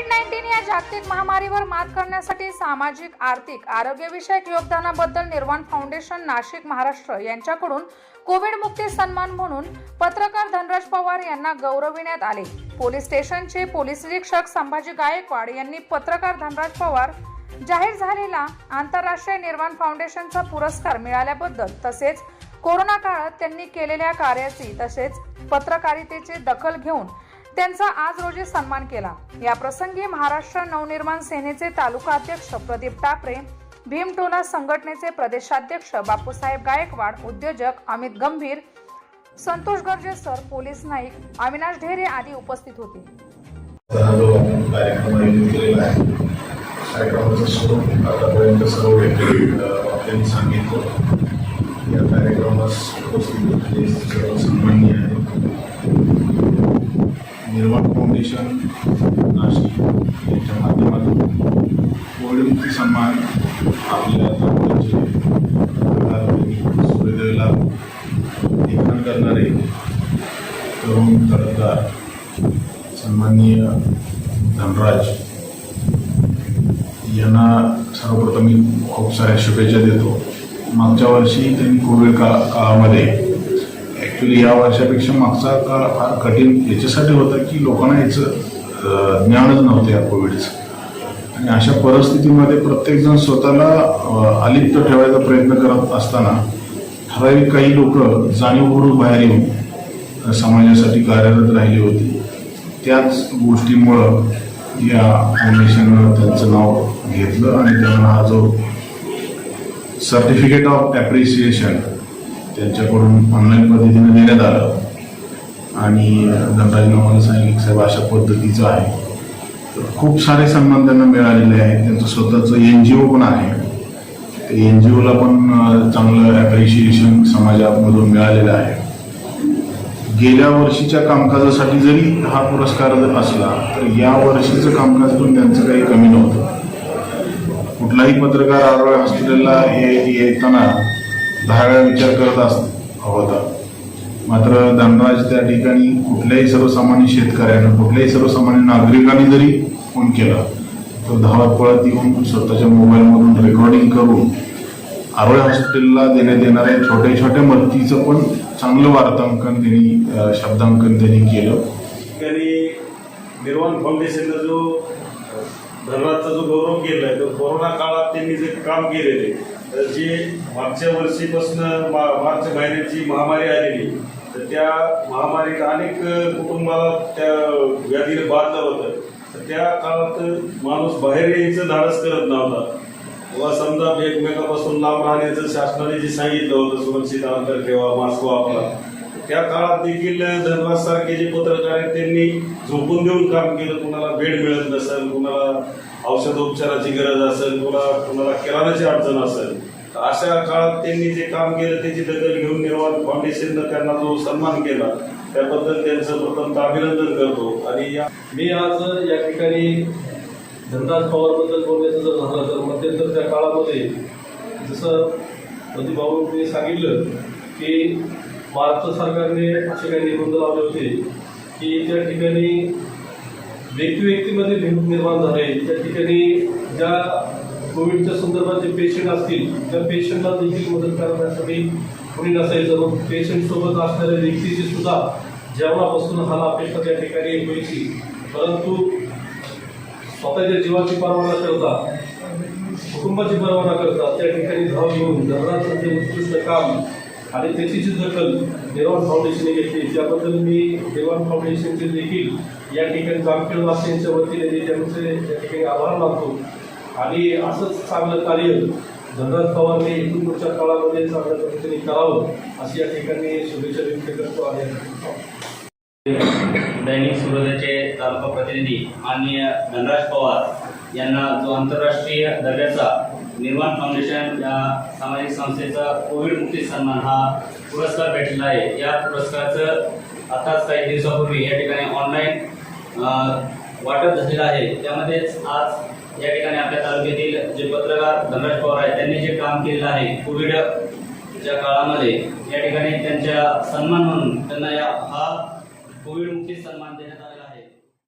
कोविड-19 या जागतिक महामारीवर मात करण्यासाठी सामाजिक, आर्थिक, आरोग्यविषयक योगदानाबद्दल निर्वाण फाउंडेशन नाशिक महाराष्ट्र यांच्याकडून कोविड मुक्ती सन्मान म्हणून पत्रकार धनराज पवार यांना गौरविण्यात आले। पोलीस स्टेशनचे पोलीस निरीक्षक संभाजी गायकवाड यांनी पत्रकार धनराज पवार जाहीर झालेला आंतरराष्ट्रीय निर्वाण फाउंडेशनचा पुरस्कार मिळाल्याबद्दल तसेच कोरोना काळात त्यांनी केलेल्या कार्याची तसेच पत्रकारितेची दखल घेऊन त्यांचा आज रोजी सन्मान केला। या प्रसंगी महाराष्ट्र नवनिर्माण सेनेचे तालुका अध्यक्ष प्रदीप टापरे, भीमटोला संघटनेचे प्रदेशाध्यक्ष बापूसाहेब गायकवाड, उद्योजक अमित गंभीर, संतोष गरजे सर, पोलीस नाईक अविनाश ढेरे आदी उपस्थित होते। या कार्यक्रमास सन्माननीय निर्वाण फाउंडेशन नाशिक यांच्या माध्यमातून कोविड मुक्ती सन्मान आपल्या सुविधेला लेखन करणारे तरुण पत्रकार सन्माननीय धनराज यांना सर्वप्रथम मी खूप साऱ्या शुभेच्छा देतो। मागच्या वर्षी त्यांनी कोविड काळामध्ये ॲक्च्युली या वर्षापेक्षा मागचा काळ फार कठीण याच्यासाठी होता की लोकांना याचं ज्ञानच नव्हतं या कोविडचं, आणि अशा परिस्थितीमध्ये प्रत्येकजण स्वतःला अलिप्त ठेवायचा प्रयत्न करत असताना ठराविक काही लोक जाणीवपूर्वक बाहेर येऊन समाजासाठी कार्यरत राहिली होती। त्याच गोष्टीमुळं या फाउंडेशननं त्यांचं नाव घेतलं आणि त्यांना हा जो सर्टिफिकेट ऑफ ॲप्रिसिएशन त्यांच्याकडून ऑनलाईन पद्धतीने देण्यात आलं आणि धनराजनं मला सांगितलं की साहेब अशा पद्धतीचं आहे। तर खूप सारे सन्मान त्यांना मिळालेले आहेत। त्यांचं स्वतःचं NGO पण आहे, त्या NGOला पण चांगलं ॲप्रिशिएशन समाजामधून मिळालेलं आहे। गेल्या वर्षीच्या कामकाजासाठी जरी हा पुरस्कार असला तर या वर्षीचं कामकाज पण त्यांचं काही कमी नव्हतं। कुठलाही पत्रकार आरोग्य हॉस्पिटलला येताना 10 वेळा विचार करत होता, मात्र धनराज त्या ठिकाणी कुठल्याही सर्वसामान्य शेतकऱ्यानं कुठल्याही सर्वसामान्य नागरिकांनी जरी फोन केला तर धावत पळत येऊन स्वतःच्या मोबाईलमधून रेकॉर्डिंग करून आरोग्य हॉस्पिटलला देण्यात येणाऱ्या छोट्या छोट्या मदतीचं पण चांगलं वार्तांकन त्यांनी शब्दांकन त्यांनी केलं। त्यांनी निर्वाण फाउंडेशनचा जो धनराजचा जो गौरव केला आहे तो कोरोना काळात त्यांनी जे काम केलेले, जे मागच्या वर्षीपासून मार्च महिन्याची महामारी आलेली, तर त्या महामारीत अनेक कुटुंबाला त्या व्याधीने बाधलं होतं। तर त्या काळात माणूस बाहेर यायचं धाडस करत नव्हता किंवा समजा एकमेकापासून लांब राहण्याचं शासनाने जे सांगितलं होतं, सुरक्षित अंतर ठेवा, मास्क वापरा, त्या काळात देखील धनराज सारखे जे पत्रकार आहेत त्यांनी झोपून देऊन काम केलं। कुणाला बेड मिळत नसेल, कुणाला औषधोपचाराची गरज असेल, कुणाला किराणाची अडचण असेल, तर अशा काळात त्यांनी जे काम केलं त्याची दखल घेऊन निर्वाण फाउंडेशननं त्यांना जो सन्मान केला त्याबद्दल त्यांचं प्रथम अभिनंदन करतो। आणि मी आज या ठिकाणी धनराज पवारबद्दल बोलण्याचं जर झालं तर मध्यंतरच्या काळामध्ये जसं प्रदीप भाऊंनी सांगितलं की महाराष्ट्र सरकारने असे काही निर्बंध लावले होते की त्या ठिकाणी व्यक्तीमध्ये भेद निर्माण झाले। त्या ठिकाणी ज्या कोविडच्या संदर्भात जे पेशंट असतील त्या पेशंटला देखील मदत करण्यासाठी कोणी नसायचं, मग पेशंटसोबत असणाऱ्या व्यक्तीची सुद्धा जेवणापासून हाल अपेक्षा त्या ठिकाणी व्हायची, परंतु स्वतःच्या जीवाची पर्वा न करता, कुटुंबाची पर्वा न करता त्या ठिकाणी धाव घेऊन धनराजचं जे उत्कृष्ट काम आणि त्याची जी दखल निर्वाण फाउंडेशनने घेतली त्याबद्दल मी निर्वाण फाउंडेशनचे देखील या ठिकाणी जामखेडवासियांच्या वतीने त्यांचे त्या ठिकाणी आभार मानतो। आणि असंच चांगलं कार्य धनराज पवारने इथून पुढच्या काळामध्ये चांगल्या पद्धतीने करावं अशी या ठिकाणी शुभेच्छा व्यक्त करतो आहे। दैनिक सूर्योदयाचे तालुका प्रतिनिधी माननीय धनराज पवार यांना जो आंतरराष्ट्रीय दर्जाचा निर्वाण फाउंडेशन या सामाजिक संस्थेचा कोविड मुक्ती सन्मान हा पुरस्कार भेटलेला आहे। या पुरस्काराचं आताच काही दिवसापूर्वी या ठिकाणी ऑनलाईन वाटप झालेलं आहे। त्यामध्येच आज या ठिकाणी आपल्या तालुक्यातील जे पत्रकार धनराज पवार आहेत त्यांनी जे काम केलेलं आहे कोविडच्या काळामध्ये, या ठिकाणी त्यांच्या सन्मान म्हणून त्यांना हा कोविड मुक्ती सन्मान देण्यात आलेला आहे।